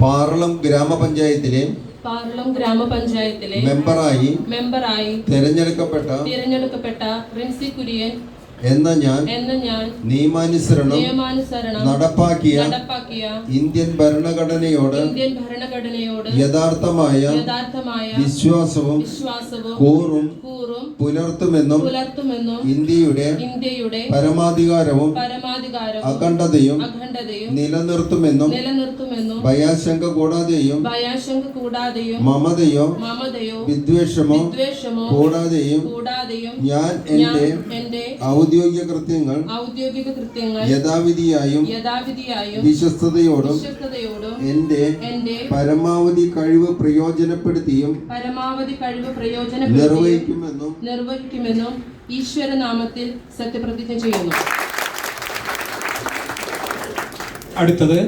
പാറളം ഗ്രാമപഞ്ചായത്തിലെ മെമ്പറായി തിരഞ്ഞെടുക്കപ്പെട്ട റിൻസി കുര്യൻ എന്ന ഞാൻ നിയമാനുസരണം നടപ്പാക്കിയ ഇന്ത്യൻ ഭരണഘടനയോട് യഥാർത്ഥമായ വിശ്വാസവും കൂറും പുലർത്തുമെന്നും ഇന്ത്യയുടെ പരമാധികാരവും അഖണ്ഡതയും നിലനിർത്തുമെന്നും ഭയാശങ്ക കൂടാതെയും മമതയോ വിദ്വേഷമോ കൂടാതെയും ഞാൻ എന്റെ ഔദ്യോഗിക കൃത്യങ്ങൾ യഥാവിധിയായും വിശ്വസ്തയോടും എന്റെ പരമാവധി കഴിവ് പ്രയോജനപ്പെടുത്തിയും നിർവഹിക്കുമെന്നും ഈശ്വരനാമത്തിൽ സത്യപ്രതിജ്ഞ ചെയ്യുന്നു. അടുത്തത്